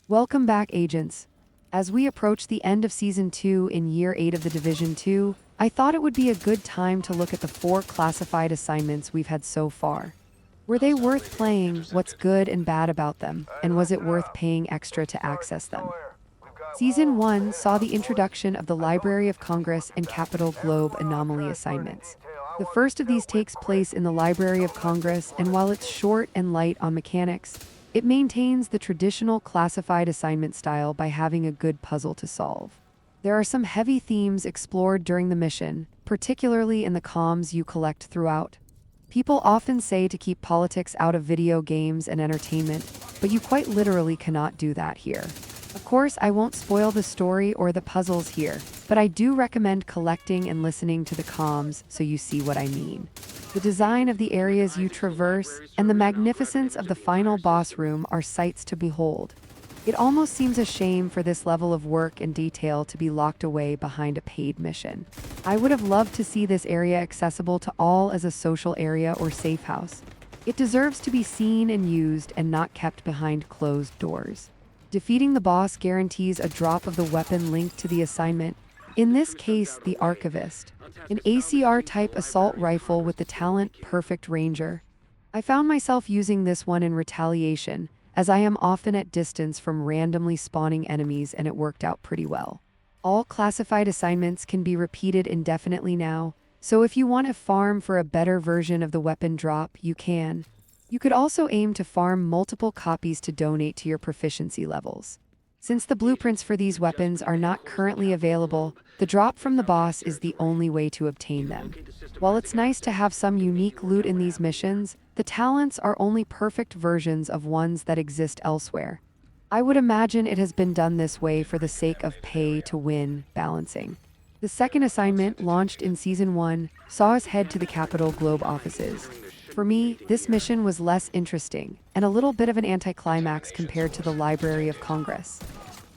Welcome back, agents. As we approach the end of Season 2 in Year 8 of the Division 2, I thought it would be a good time to look at the 4 classified assignments we've had so far. Were they worth playing? What's good and bad about them? And was it worth paying extra to access them? Season 1 saw the introduction of the Library of Congress and Capitol Globe Anomaly assignments. The first of these takes place in the Library of Congress, and while it's short and light on mechanics, it maintains the traditional classified assignment style by having a good puzzle to solve. There are some heavy themes explored during the mission, particularly in the comms you collect throughout. People often say to keep politics out of video games and entertainment, but you quite literally cannot do that here. Of course, I won't spoil the story or the puzzles here, but I do recommend collecting and listening to the comms so you see what I mean. The design of the areas you traverse and the magnificence of the final boss room are sights to behold. It almost seems a shame for this level of work and detail to be locked away behind a paid mission. I would have loved to see this area accessible to all as a social area or safe house. It deserves to be seen and used and not kept behind closed doors. Defeating the boss guarantees a drop of the weapon linked to the assignment, in this case, the Archivist, an ACR-type assault rifle with the talent Perfect Ranger. I found myself using this one in retaliation, as I am often at distance from randomly spawning enemies, and it worked out pretty well. All classified assignments can be repeated indefinitely now, so if you want to farm for a better version of the weapon drop, you can. You could also aim to farm multiple copies to donate to your proficiency levels. Since the blueprints for these weapons are not currently available, the drop from the boss is the only way to obtain them. While it's nice to have some unique loot in these missions, the talents are only perfect versions of ones that exist elsewhere. I would imagine it has been done this way for the sake of pay-to-win balancing. The second assignment, launched in Season 1, saw us head to the Capitol Globe offices. For me, this mission was less interesting, and a little bit of an anticlimax compared to the Library of Congress.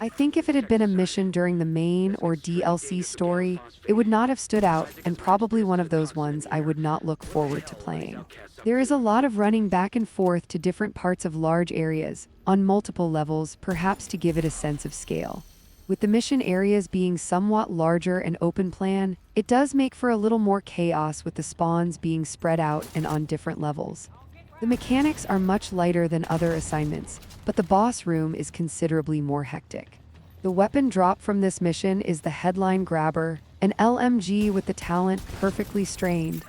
I think if it had been a mission during the main or DLC story, it would not have stood out, and probably one of those ones I would not look forward to playing. There is a lot of running back and forth to different parts of large areas, on multiple levels, perhaps to give it a sense of scale. With the mission areas being somewhat larger and open plan, it does make for a little more chaos with the spawns being spread out and on different levels. The mechanics are much lighter than other assignments, but the boss room is considerably more hectic. The weapon drop from this mission is the Headline Grabber, an LMG with the talent Perfectly Strained.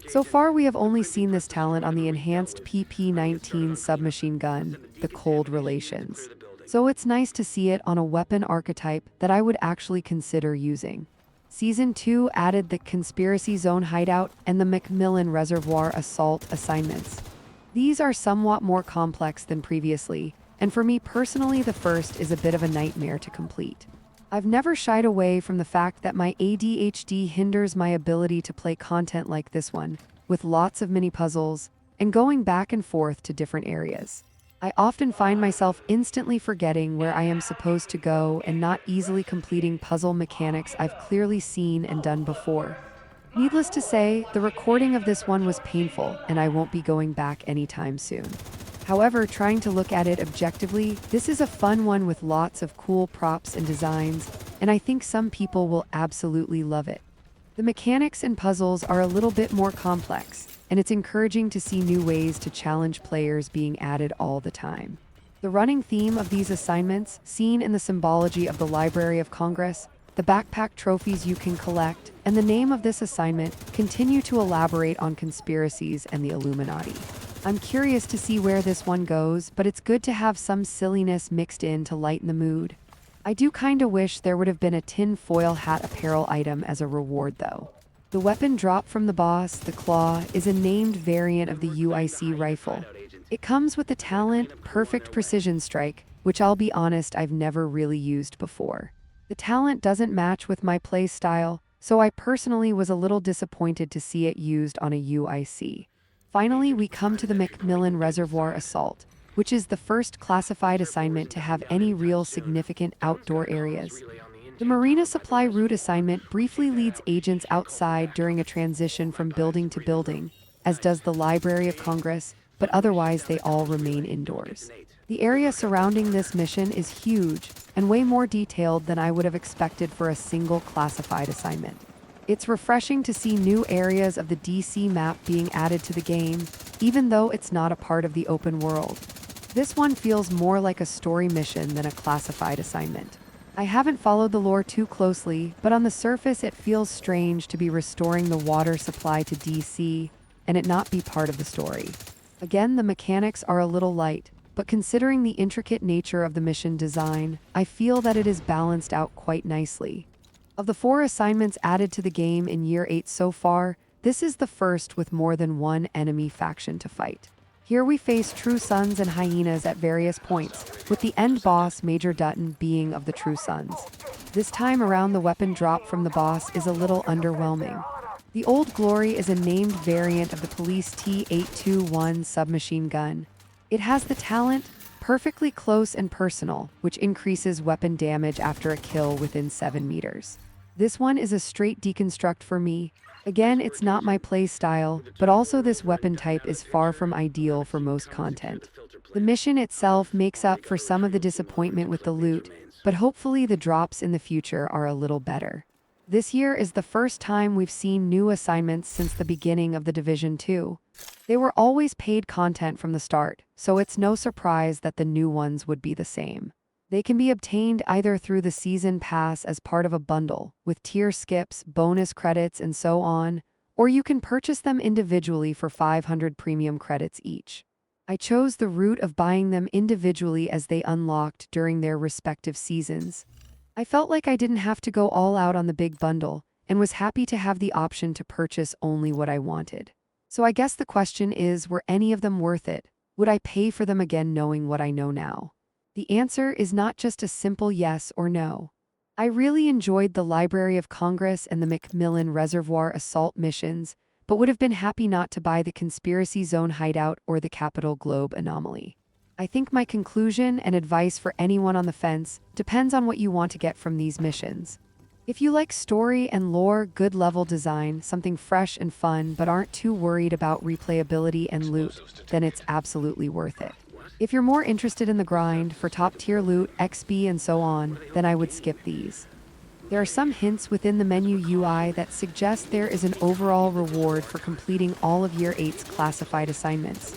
So far we have only seen this talent on the enhanced PP-19 submachine gun, the Cold Relations. So it's nice to see it on a weapon archetype that I would actually consider using. Season 2 added the Conspiracy Zone Hideout and the McMillan Reservoir Assault assignments. These are somewhat more complex than previously, and for me personally the first is a bit of a nightmare to complete. I've never shied away from the fact that my ADHD hinders my ability to play content like this one, with lots of mini puzzles, and going back and forth to different areas. I often find myself instantly forgetting where I am supposed to go and not easily completing puzzle mechanics I've clearly seen and done before. Needless to say, the recording of this one was painful, and I won't be going back anytime soon. However, trying to look at it objectively, this is a fun one with lots of cool props and designs, and I think some people will absolutely love it. The mechanics and puzzles are a little bit more complex, and it's encouraging to see new ways to challenge players being added all the time. The running theme of these assignments, seen in the symbology of the Library of Congress, the backpack trophies you can collect, and the name of this assignment, continue to elaborate on conspiracies and the Illuminati. I'm curious to see where this one goes, but it's good to have some silliness mixed in to lighten the mood. I do kinda wish there would have been a tin foil hat apparel item as a reward though. The weapon drop from the boss, the Claw, is a named variant of the UIC rifle. It comes with the talent Perfect Precision Strike, which I'll be honest, I've never really used before. The talent doesn't match with my play style, so I personally was a little disappointed to see it used on a UIC. Finally, we come to the McMillan Reservoir Assault, which is the first classified assignment to have any real significant outdoor areas. The Marina Supply Route assignment briefly leads agents outside during a transition from building to building, as does the Library of Congress, but otherwise they all remain indoors. The area surrounding this mission is huge and way more detailed than I would have expected for a single classified assignment. It's refreshing to see new areas of the DC map being added to the game, even though it's not a part of the open world. This one feels more like a story mission than a classified assignment. I haven't followed the lore too closely, but on the surface it feels strange to be restoring the water supply to DC and it not be part of the story. Again, the mechanics are a little light, but considering the intricate nature of the mission design, I feel that it is balanced out quite nicely. Of the 4 assignments added to the game in Year 8 so far, this is the first with more than one enemy faction to fight. Here we face True Sons and Hyenas at various points, with the end boss Major Dutton being of the True Sons. This time around the weapon drop from the boss is a little underwhelming. The Old Glory is a named variant of the Police T-821 submachine gun. It has the talent, perfectly close and personal, which increases weapon damage after a kill within 7 meters. This one is a straight deconstruct for me. Again, it's not my play style, but also this weapon type is far from ideal for most content. The mission itself makes up for some of the disappointment with the loot, but hopefully the drops in the future are a little better. This year is the first time we've seen new assignments since the beginning of the Division 2. They were always paid content from the start, so it's no surprise that the new ones would be the same. They can be obtained either through the season pass as part of a bundle, with tier skips, bonus credits, and so on, or you can purchase them individually for 500 premium credits each. I chose the route of buying them individually as they unlocked during their respective seasons. I felt like I didn't have to go all out on the big bundle, and was happy to have the option to purchase only what I wanted. So I guess the question is, were any of them worth it? Would I pay for them again knowing what I know now? The answer is not just a simple yes or no. I really enjoyed the Library of Congress and the McMillan Reservoir assault missions, but would have been happy not to buy the Conspiracy Zone Hideout or the Capital Globe Anomaly. I think my conclusion and advice for anyone on the fence depends on what you want to get from these missions. If you like story and lore, good level design, something fresh and fun, but aren't too worried about replayability and loot, then it's absolutely worth it. If you're more interested in the grind for top-tier loot, XP, and so on, then I would skip these. There are some hints within the menu UI that suggest there is an overall reward for completing all of Year 8's classified assignments.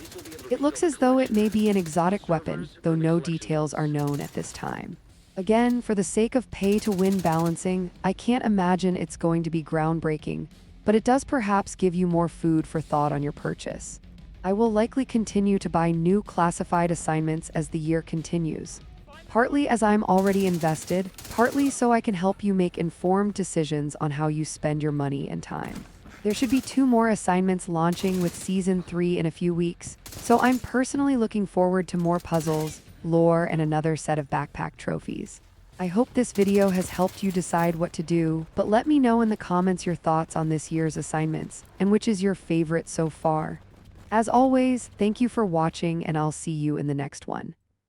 It looks as though it may be an exotic weapon, though no details are known at this time. Again, for the sake of pay-to-win balancing, I can't imagine it's going to be groundbreaking, but it does perhaps give you more food for thought on your purchase. I will likely continue to buy new classified assignments as the year continues. Partly as I'm already invested, partly so I can help you make informed decisions on how you spend your money and time. There should be 2 more assignments launching with Season 3 in a few weeks, so I'm personally looking forward to more puzzles, lore, and another set of backpack trophies. I hope this video has helped you decide what to do, but let me know in the comments your thoughts on this year's assignments, and which is your favorite so far. As always, thank you for watching, and I'll see you in the next one.